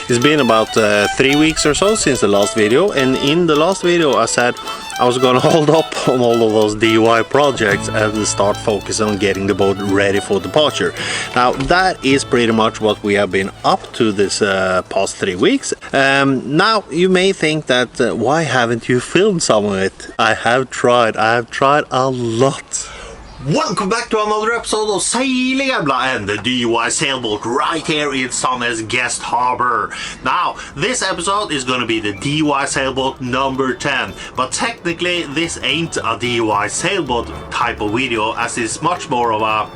It's been about 3 weeks or so since the last video, and in the last video I said I was gonna hold up on all of those DIY projects and start focusing on getting the boat ready for departure. Now that is pretty much what we have been up to this past 3 weeks. Now you may think that why haven't you filmed some of it? I have tried a lot. Welcome back to another episode of Sailing Embla and the DIY sailboat right here in Sandnes guest harbor. Now, this episode is going to be the DIY sailboat number 10, but technically this ain't a DIY sailboat type of video, as it's much more of a,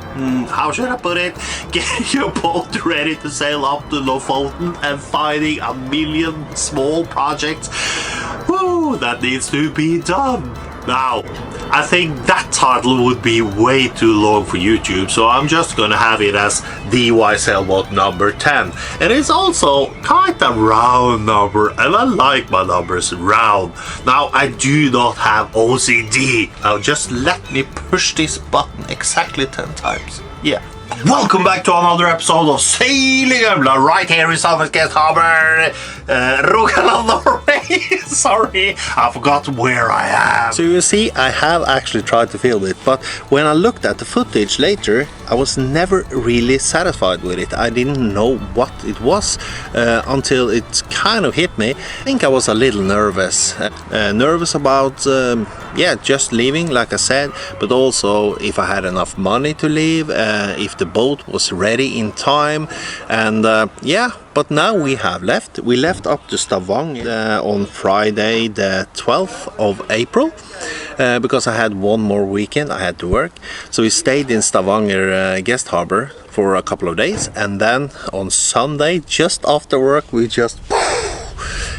how should I put it, getting your boat ready to sail up to Lofoten and finding a million small projects that needs to be done. Now, I think that title would be way too long for YouTube, so I'm just gonna have it as DIY sailboat number 10. And it's also quite a round number, and I like my numbers round. Now, I do not have OCD. Now, just let me push this button exactly 10 times. Yeah. Welcome back to another episode of Sailing Embla right here in Sandnes guest harbor, Rogaland, Norway. Sorry, I forgot where I am. So you see, I have actually tried to film it, but when I looked at the footage later, I was never really satisfied with it. I didn't know what it was until it kind of hit me. I think I was a little nervous. Nervous about, yeah, just leaving, like I said, but also if I had enough money to leave, if the boat was ready in time, and yeah, but now we have left. We left up to Stavanger on Friday the 12th of April because I had one more weekend I had to work, so we stayed in Stavanger guest harbor for a couple of days, and then on Sunday just after work we just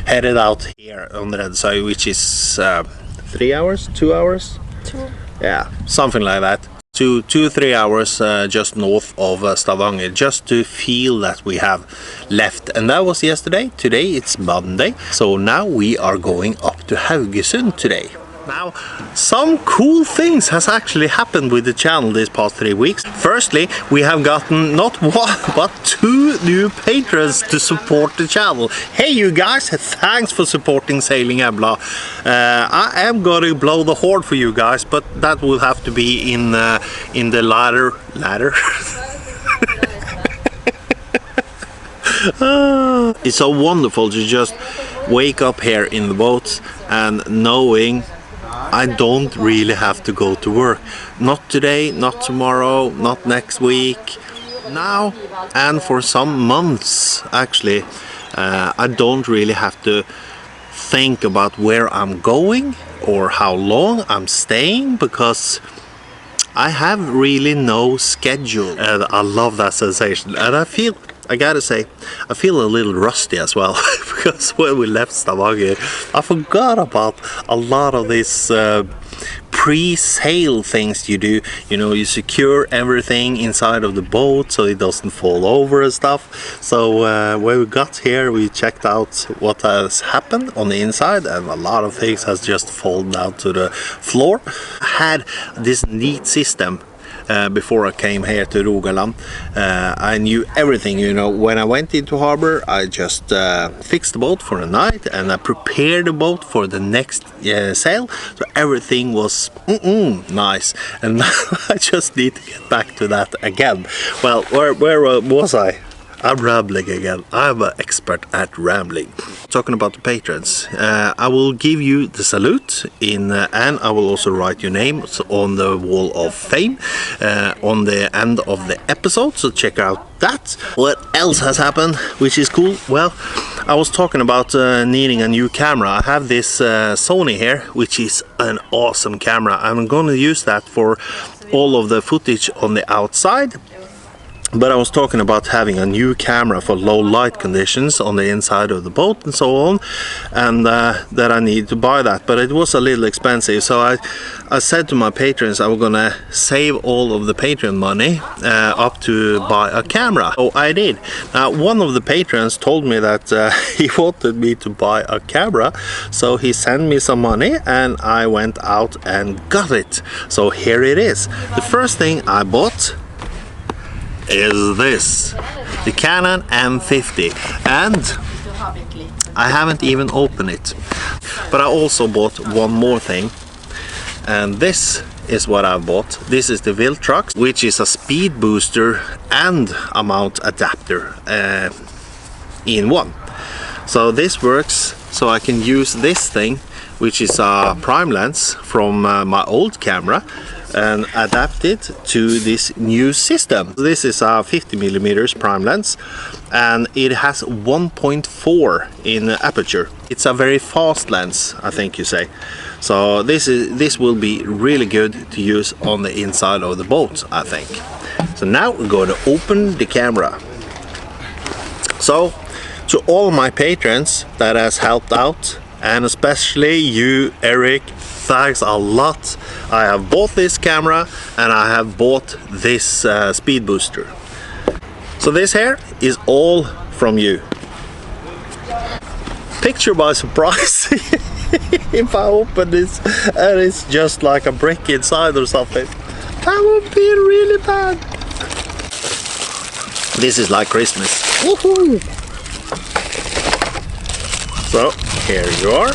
headed out here on the Red Side, which is 3 hours, 2 hours, yeah, something like that. 2-3 hours just north of Stavanger, just to feel that we have left. And that was yesterday. Today it's Monday, so now we are going up to Haugesund today. Now, some cool things has actually happened with the channel this past 3 weeks. Firstly, we have gotten not one but 2 new patrons to support the channel. Hey you guys, thanks for supporting Sailing Embla. I am gonna blow the horn for you guys, but that will have to be in the ladder. It's so wonderful to just wake up here in the boat and knowing I don't really have to go to work. Not today, not tomorrow, not next week. Now, and for some months actually, I don't really have to think about where I'm going or how long I'm staying, because I have really no schedule. And I love that sensation, and I gotta say, I feel a little rusty as well, because when we left Stavanger, I forgot about a lot of these pre-sail things you do. You know, you secure everything inside of the boat so it doesn't fall over and stuff. So when we got here, we checked out what has happened on the inside, and a lot of things has just fallen down to the floor. I had this neat system before I came here to Rogaland. I knew everything, you know. When I went into harbor, I just fixed the boat for the night, and I prepared the boat for the next sail, so everything was nice. And now I just need to get back to that again. Well, where was I? I'm rambling again. I'm an expert at rambling. Talking about the patrons, I will give you the salute and I will also write your name on the wall of fame on the end of the episode, so check out that. What else has happened which is cool? Well, I was talking about needing a new camera. I have this Sony here, which is an awesome camera. I'm going to use that for all of the footage on the outside. But I was talking about having a new camera for low light conditions on the inside of the boat and so on, and that I need to buy that, but it was a little expensive. So I said to my patrons I was gonna save all of the Patreon money up to buy a camera. So I did. Now, one of the patrons told me that he wanted me to buy a camera, so he sent me some money and I went out and got it. So here it is. The first thing I bought is this, the Canon M50, and I haven't even opened it. But I also bought one more thing, and this is what I bought. This is the Viltrox, which is a speed booster and a mount adapter in one. So this works, so I can use this thing, which is a prime lens from my old camera, and adapt it to this new system. This is a 50mm prime lens, and it has 1.4 in aperture. It's a very fast lens, I think you say. So this will be really good to use on the inside of the boat, I think. So now we're going to open the camera. So to all my patrons that has helped out, and especially you, Eric, thanks a lot. I have bought this camera and I have bought this speed booster. So this here is all from you. Picture by surprise. If I open this and it's just like a brick inside or something, that would be really bad. This is like Christmas. Woohoo! So here you are.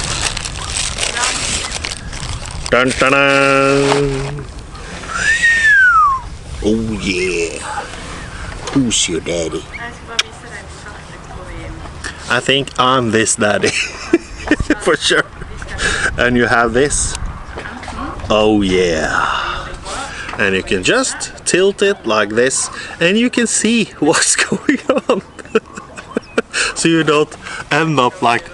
Dun, dun, dun. Oh yeah. Who's your daddy? I think I'm this daddy. For sure. And you have this. Oh yeah. And you can just tilt it like this and you can see what's going on. So you don't end up like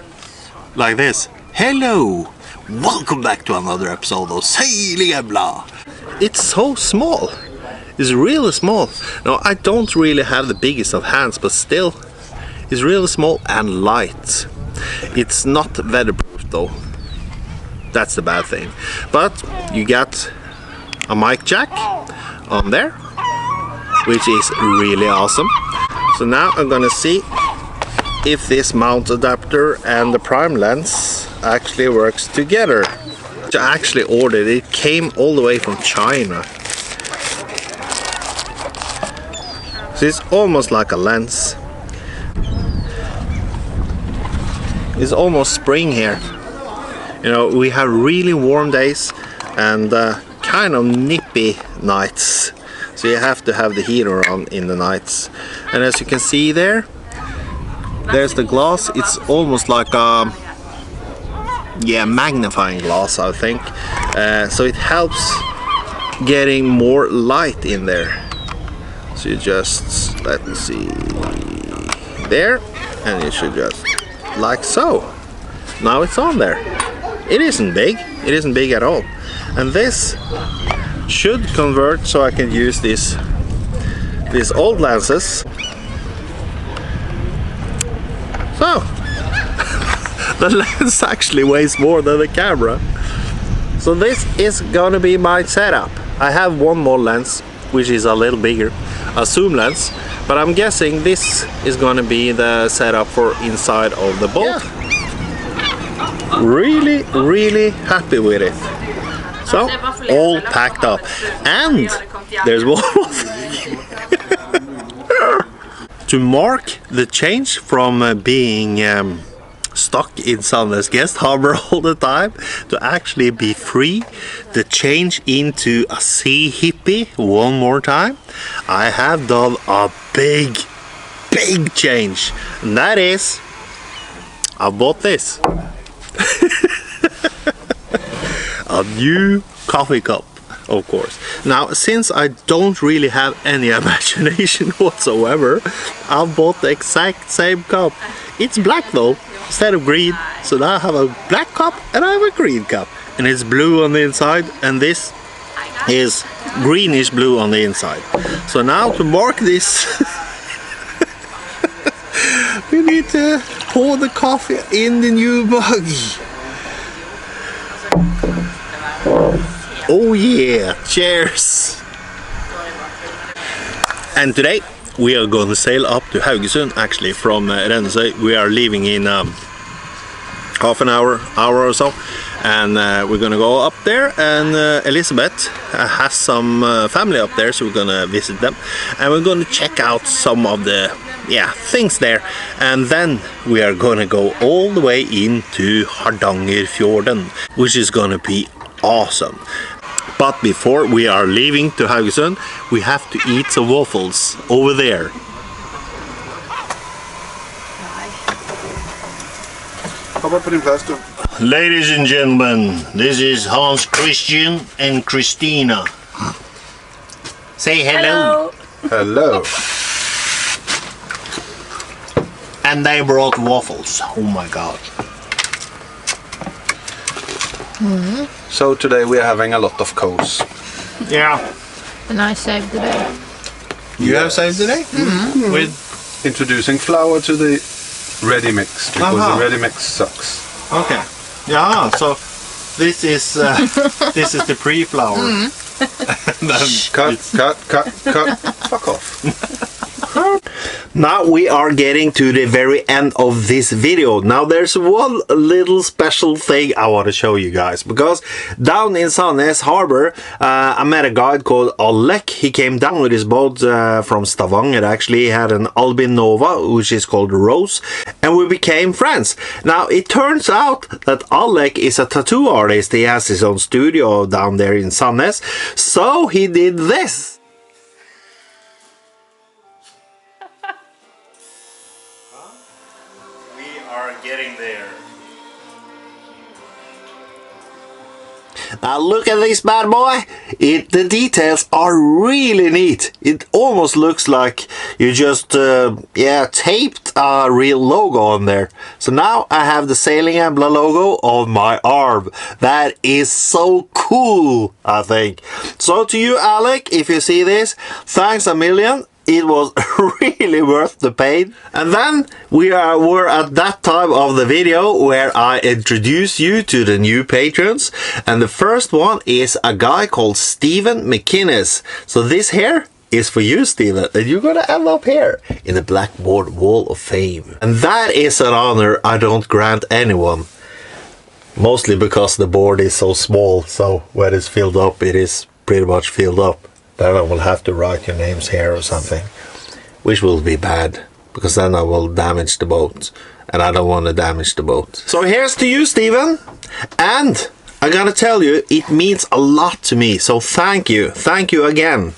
this. Hello! Welcome back to another episode of Sailing Embla. It's so small. It's really small. Now I don't really have the biggest of hands, but still it's really small and light. It's not weatherproof though. That's the bad thing. But you got a mic jack on there, which is really awesome. So now I'm gonna see if this mount adapter and the prime lens actually works together. I actually ordered it. It came all the way from China. So it's almost like a lens. It's almost spring here. You know, we have really warm days and kind of nippy nights. So you have to have the heater on in the nights. And as you can see there, there's the glass. It's almost like a magnifying glass, I think. So it helps getting more light in there. So you just, let me see, there, and you should just like so. Now it's on there. It isn't big. It isn't big at all. And this should convert so I can use these old lenses. So the lens actually weighs more than the camera. So this is gonna be my setup. I have one more lens which is a little bigger, a zoom lens, but I'm guessing this is gonna be the setup for inside of the boat. Yeah. Really happy with it. So all packed up, and there's one more thing. To mark the change from being stuck in Sandnes guest harbor all the time to actually be free, to change into a sea hippie one more time, I have done a big change, and that is I bought this. A new coffee cup, of course. Now, since I don't really have any imagination whatsoever, I bought the exact same cup. It's black though, instead of green. So now I have a black cup and I have a green cup. And it's blue on the inside, and this is greenish blue on the inside. So now to mark this, we need to pour the coffee in the new mug. Oh yeah, cheers! And today we are going to sail up to Haugesund, actually from Rennesøy. We are leaving in half an hour or so, and we're gonna go up there, and Elizabeth has some family up there, so we're gonna visit them, and we're gonna check out some of the yeah, things there. And then we are gonna go all the way into Hardangerfjorden, which is gonna be awesome. But before we are leaving to Haugesund, we have to eat some waffles over there. Ladies and gentlemen, this is Hans Christian and Christina. Say hello. Hello. And they brought waffles. Oh my god. So today we are having a lot of coals. Yeah. And I saved the day. You have saved today? With Introducing flour to the ready mix, because Aha. the ready mix sucks. okay. Yeah, so this is this is the pre-flour. Cut. Fuck off. Now we are getting to the very end of this video. Now there's one little special thing I want to show you guys, because down in Sandnes harbor I met a guy called Alec. He came down with his boat from Stavanger. Actually, he had an Albinova, which is called Rose, and we became friends. Now it turns out that Alec is a tattoo artist. He has his own studio down there in Sandnes, so he did this. Getting there. Now look at this bad boy. The details are really neat. It almost looks like you just taped a real logo on there. So now I have the Sailing Embla logo on my arm. That is so cool, I think. So to you, Alec, if you see this, thanks a million. It was really worth the pain. And then we're at that time of the video where I introduce you to the new patrons. And the first one is a guy called Mcinnis. So this here is for you, Steven, and you're gonna end up here in the Blackboard Wall of Fame. And that is an honor I don't grant anyone. Mostly because the board is so small, so when it's filled up, it is pretty much filled up. Then I will have to write your names here or something, which will be bad, because then I will damage the boat, and I don't want to damage the boat. So here's to you, Steven, and I gotta tell you, it means a lot to me, so thank you again.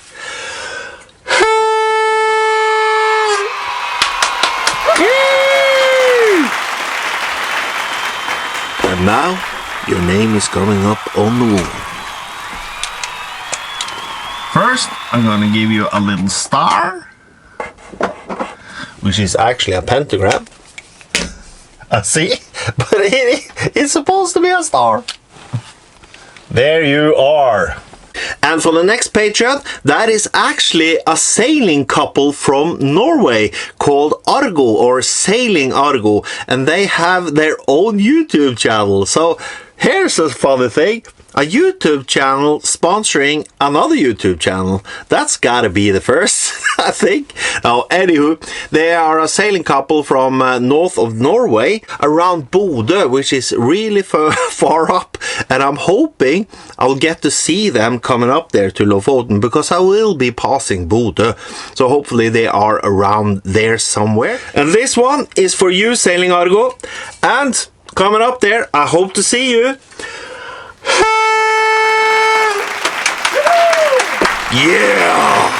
And now, your name is coming up on the wall. First, I'm gonna give you a little star, which is actually a pentagram. I see, but it's supposed to be a star. There you are. And for the next Patreon, that is actually a sailing couple from Norway called Argo, or Sailing Argo, and they have their own YouTube channel. So here's a funny thing. A YouTube channel sponsoring another YouTube channel. That's gotta be the first, I think. Now, anywho, they are a sailing couple from north of Norway, around Bodø, which is really far up. And I'm hoping I'll get to see them coming up there to Lofoten, because I will be passing Bodø. So hopefully they are around there somewhere. And this one is for you, Sailing Argo. And coming up there, I hope to see you. Yeah!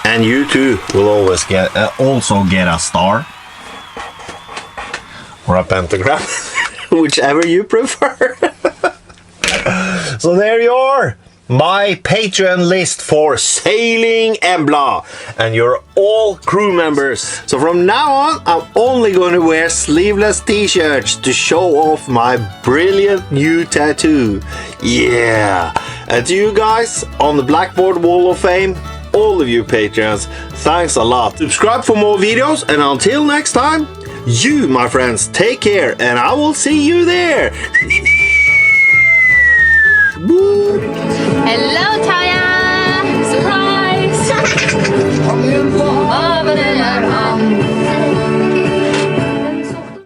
And you too will always also get a star or a pentagram, whichever you prefer. So there you are, my Patreon list for Sailing Embla, and you're all crew members. So from now on, I'm only going to wear sleeveless t-shirts to show off my brilliant new tattoo. Yeah! And to you guys on the Blackboard Wall of Fame, all of you Patreons, thanks a lot. Subscribe for more videos, and until next time, you, my friends, take care, and I will see you there. Hello, Ty.